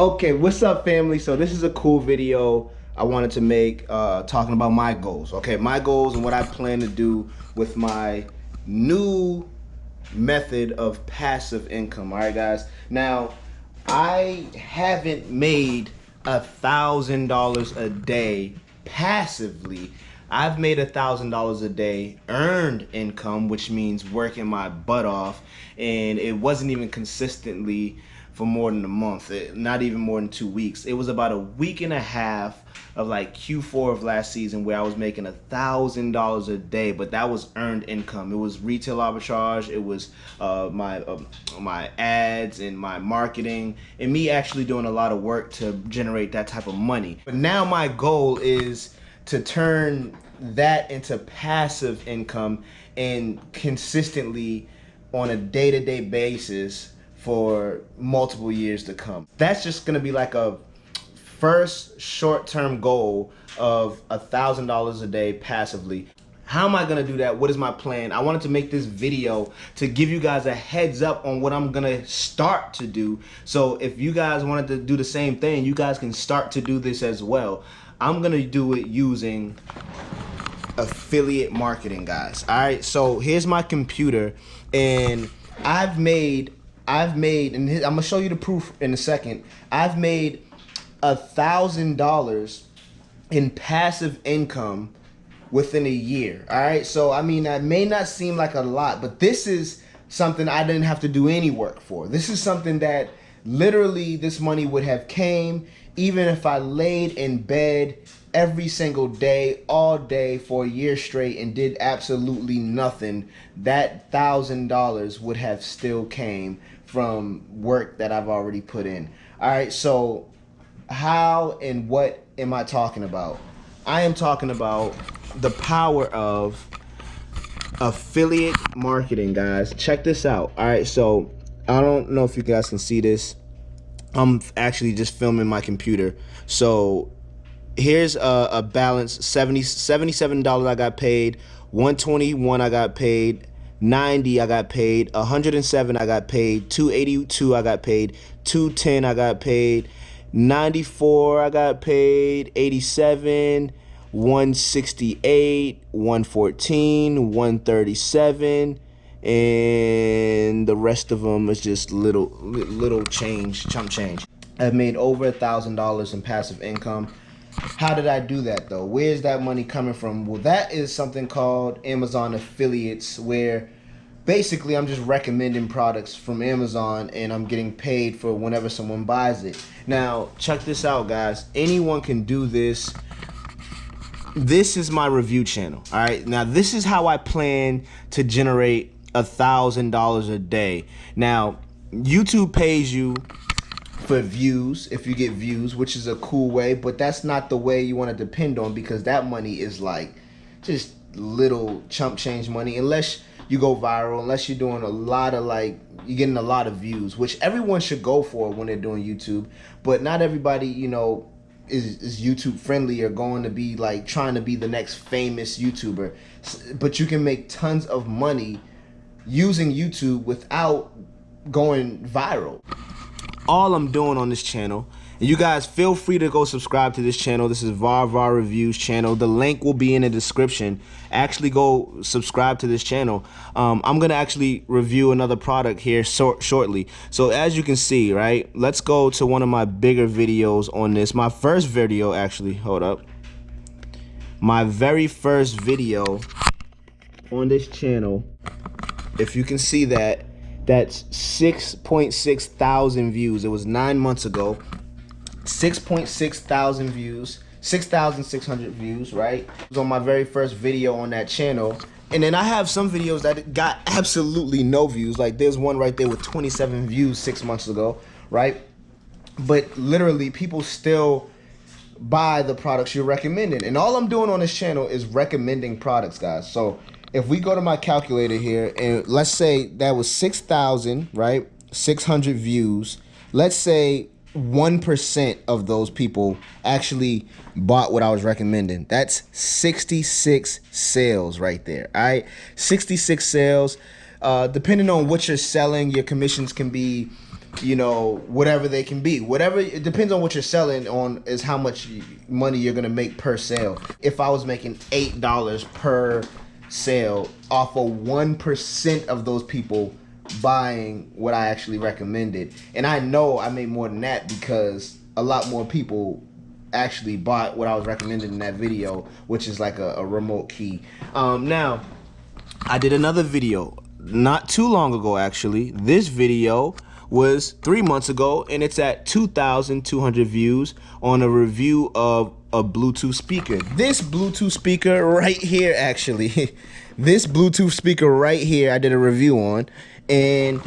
Okay, what's up, family? So this is a cool video I wanted to make talking about my goals. Okay, my goals and what I plan to do with my new method of passive income. All right, guys. Now, I haven't made $1,000 a day passively. I've made $1,000 a day earned income, which means working my butt off, and it wasn't even consistently for more than a month, not even more than 2 weeks. It was about a week and a half of like Q4 of last season where I was making $1,000 a day, but that was earned income. It was retail arbitrage. It was my ads and my marketing and me actually doing a lot of work to generate that type of money. But now my goal is to turn that into passive income and consistently on a day-to-day basis for multiple years to come. That's just gonna be like a first short-term goal of $1,000 a day passively. How am I gonna do that? What is my plan? I wanted to make this video to give you guys a heads up on what I'm gonna start to do. So if you guys wanted to do the same thing, you guys can start to do this as well. I'm gonna do it using affiliate marketing, guys. All right, so here's my computer, and I've made, and I'm gonna show you the proof in a second. I've made $1,000 in passive income within a year. All right, so I mean, that may not seem like a lot, but this is something I didn't have to do any work for. This is something that literally this money would have came even if I laid in bed every single day, all day for a year straight and did absolutely nothing. That $1,000 would have still came from work that I've already put in. All right, so how and what am I talking about? I am talking about the power of affiliate marketing, guys. Check this out. All right, so I don't know if you guys can see this. I'm actually just filming my computer. So here's a balance. $77 I got paid, $121 I got paid, $90 I got paid, $107 I got paid, $282 I got paid, $210 I got paid, $94 I got paid, $87, $168, $114, $137, and the rest of them is just little change, chump change. I've made over $1,000 in passive income. How did I do that though? Where's that money coming from? Well, that is something called Amazon affiliates, where basically I'm just recommending products from Amazon and I'm getting paid for whenever someone buys it. Now, check this out, guys. Anyone can do this. This is my review channel. All right, now this is how I plan to generate $1,000 a day. Now, YouTube pays you for views if you get views, which is a cool way, but that's not the way you want to depend on, because that money is like just little chump change money unless you go viral, unless you're doing a lot of you're getting a lot of views, which everyone should go for when they're doing YouTube, but not everybody, you know, is YouTube friendly or going to be like trying to be the next famous YouTuber. But you can make tons of money using YouTube without going viral. All I'm doing on this channel, and you guys feel free to go subscribe to this channel. This is VarVar Reviews channel. The link will be in the description. Actually go subscribe to this channel. I'm gonna actually review another product here shortly. So as you can see, right, let's go to one of my bigger videos on this. My first video, actually, hold up. My very first video on this channel, if you can see that, that's 6.6 thousand views. It was 9 months ago. 6.6 thousand views, 6,600 views, right? It was on my very first video on that channel. And then I have some videos that got absolutely no views. Like there's one right there with 27 views 6 months ago, right? But literally people still buy the products you're recommending. And all I'm doing on this channel is recommending products, guys. So if we go to my calculator here, and let's say that was 6,000, right? 600 views. Let's say 1% of those people actually bought what I was recommending. That's 66 sales right there. All right, 66 sales. Depending on what you're selling, your commissions can be you know, whatever they can be. Whatever, it depends on what you're selling on is how much money you're gonna make per sale. If I was making $8 per sale off of 1% of those people buying what I actually recommended, and I know I made more than that because a lot more people actually bought what I was recommending in that video, which is like a remote key. Now, I did another video not too long ago actually. This video was 3 months ago and it's at 2,200 views on a review of a Bluetooth speaker. This Bluetooth speaker right here actually, this Bluetooth speaker right here I did a review on, and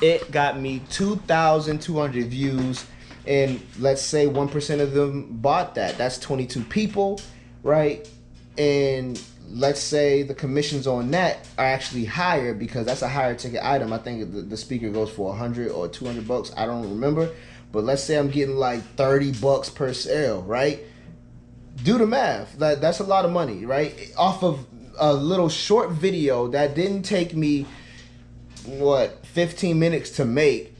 it got me 2,200 views, and let's say 1% of them bought that. That's 22 people, right? And let's say the commissions on that are actually higher because that's a higher ticket item. I think the speaker goes for 100 or 200 bucks. I don't remember, but let's say I'm getting like 30 bucks per sale, right? Do the math. That's a lot of money, right? Off of a little short video that didn't take me, what, 15 minutes to make,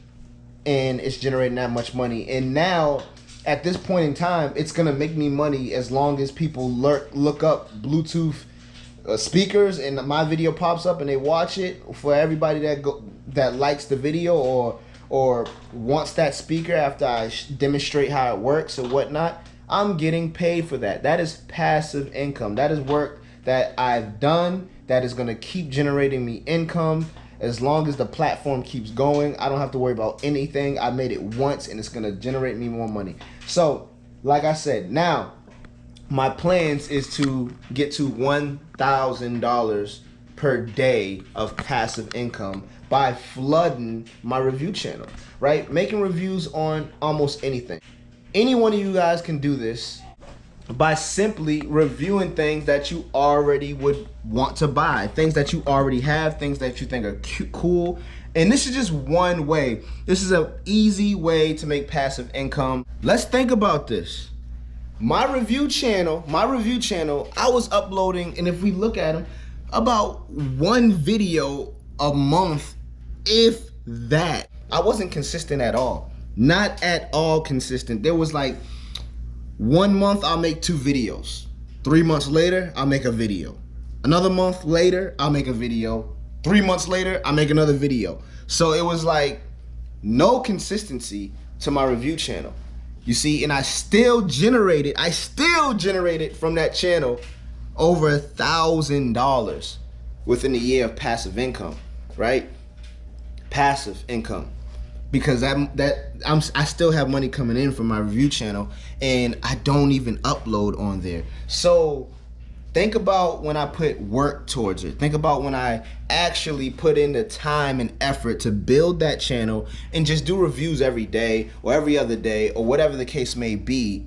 and it's generating that much money. And now at this point in time, it's gonna make me money as long as people look up Bluetooth speakers and my video pops up and they watch it. For everybody that likes the video or wants that speaker after I demonstrate how it works or whatnot, I'm getting paid for that. That is passive income. That is work that I've done that is gonna keep generating me income. As long as the platform keeps going, I don't have to worry about anything. I made it once and it's gonna generate me more money. So, like I said, now my plans is to get to $1,000 per day of passive income by flooding my review channel, right? Making reviews on almost anything. Any one of you guys can do this by simply reviewing things that you already would want to buy, things that you already have, things that you think are cool. And this is just one way. This is an easy way to make passive income. Let's think about this. My review channel, I was uploading, and if we look at them, about one video a month, if that. I wasn't consistent at all. Not at all consistent. There was like 1 month I'll make 2 videos. 3 months later, I'll make a video. Another month later, I'll make a video. 3 months later, I'll make another video. So it was like no consistency to my review channel. You see, and I still generated from that channel over $1,000 within a year of passive income, right? Passive income. Because I still have money coming in from my review channel and I don't even upload on there. So think about when I put work towards it. Think about when I actually put in the time and effort to build that channel and just do reviews every day or every other day or whatever the case may be.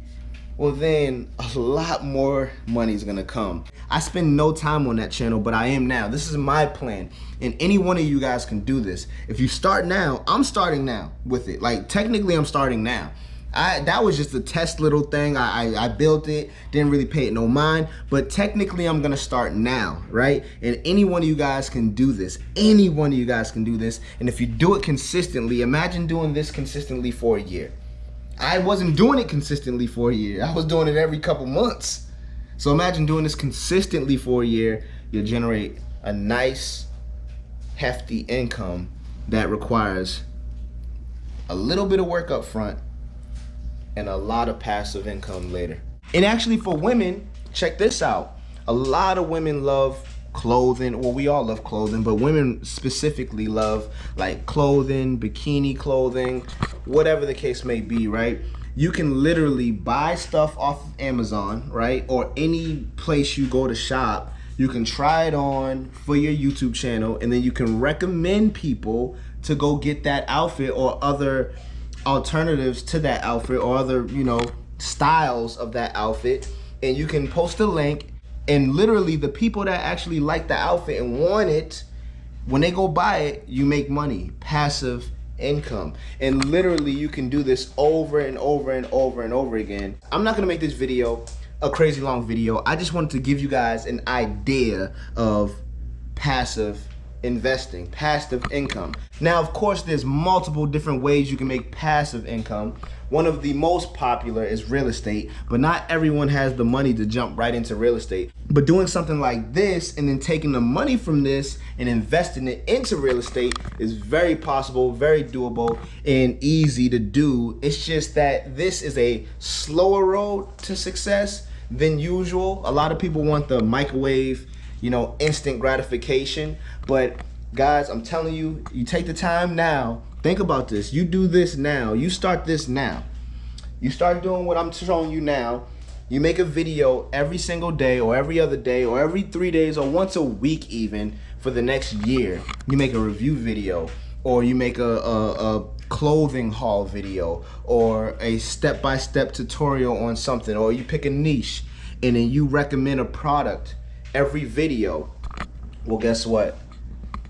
Well, then a lot more money is gonna come. I spend no time on that channel, but I am now. This is my plan, and any one of you guys can do this. If you start now, I'm starting now with it. Like, technically, I'm starting now. That was just a test little thing. I built it, didn't really pay it no mind, but technically, I'm gonna start now, right? And any one of you guys can do this. Any one of you guys can do this, and if you do it consistently, imagine doing this consistently for a year. I wasn't doing it consistently for a year. I was doing it every couple months. So imagine doing this consistently for a year. You'll generate a nice, hefty income that requires a little bit of work up front and a lot of passive income later. And actually for women, check this out. A lot of women love clothing. Well, we all love clothing, but women specifically love like clothing, bikini clothing, whatever the case may be, right? You can literally buy stuff off of Amazon, right? Or any place you go to shop. You can try it on for your YouTube channel, and then you can recommend people to go get that outfit or other alternatives to that outfit or other, you know, styles of that outfit. And you can post a link, and literally the people that actually like the outfit and want it, when they go buy it, you make money, passive income. And literally you can do this over and over and over and over again. I'm not gonna make this video a crazy long video. I just wanted to give you guys an idea of passive investing, passive income. Now, of course, there's multiple different ways you can make passive income. One of the most popular is real estate, but not everyone has the money to jump right into real estate. But doing something like this and then taking the money from this and investing it into real estate is very possible, very doable, and easy to do. It's just that this is a slower road to success than usual. A lot of people want the microwave, instant gratification. But guys, I'm telling you, you take the time now. Think about this. You do this now. You start this now. You start doing what I'm showing you now. You make a video every single day or every other day or every 3 days or once a week even for the next year. You make a review video, or you make a clothing haul video, or a step-by-step tutorial on something, or you pick a niche and then you recommend a product every video. Well, guess what?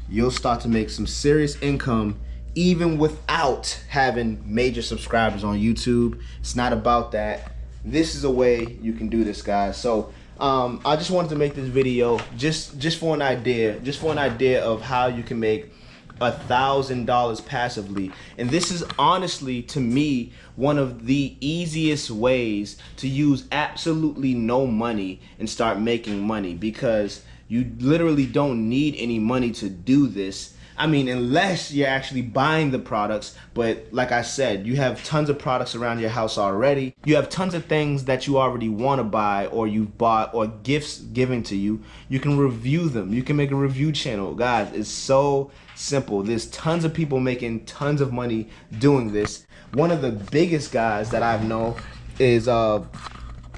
You'll start to make some serious income even without having major subscribers on YouTube. It's not about that. This is a way you can do this, guys. So I just wanted to make this video just for an idea of how you can make $1,000 passively. And this is honestly, to me, one of the easiest ways to use absolutely no money and start making money, because you literally don't need any money to do this. I mean, unless you're actually buying the products. But like I said, you have tons of products around your house already. You have tons of things that you already want to buy, or you've bought, or gifts given to you. You can review them. You can make a review channel. Guys, it's so simple. There's tons of people making tons of money doing this. One of the biggest guys that I've known is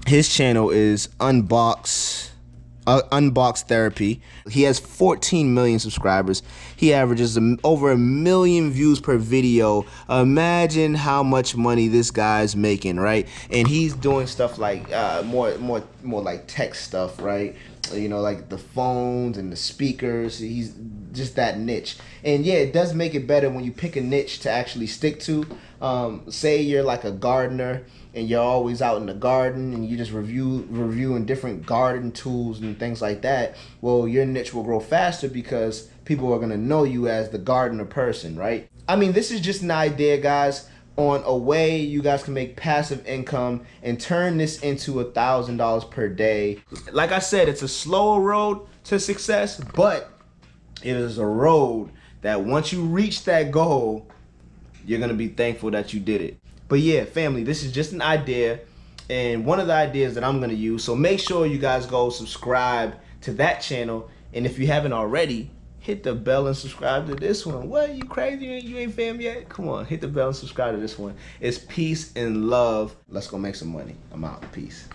his channel is Unbox Therapy. He has 14 million subscribers. He averages over 1 million views per video. Imagine how much money this guy's making, right? And he's doing stuff like more like tech stuff, right? Like the phones and the speakers. He's just that niche. And yeah, it does make it better when you pick a niche to actually stick to. Say you're like a gardener and you're always out in the garden and you just reviewing different garden tools and things like that. Well, your niche will grow faster because people are gonna know you as the gardener person, right? I mean, this is just an idea, guys, on a way you guys can make passive income and turn this into $1,000 per day. Like I said, it's a slower road to success, but it is a road that once you reach that goal, you're gonna be thankful that you did it. But yeah, family, this is just an idea, and one of the ideas that I'm gonna use. So make sure you guys go subscribe to that channel, and if you haven't already, hit the bell and subscribe to this one. What, you crazy? You ain't fam yet? Come on, hit the bell and subscribe to this one. It's peace and love. Let's go make some money. I'm out. Peace.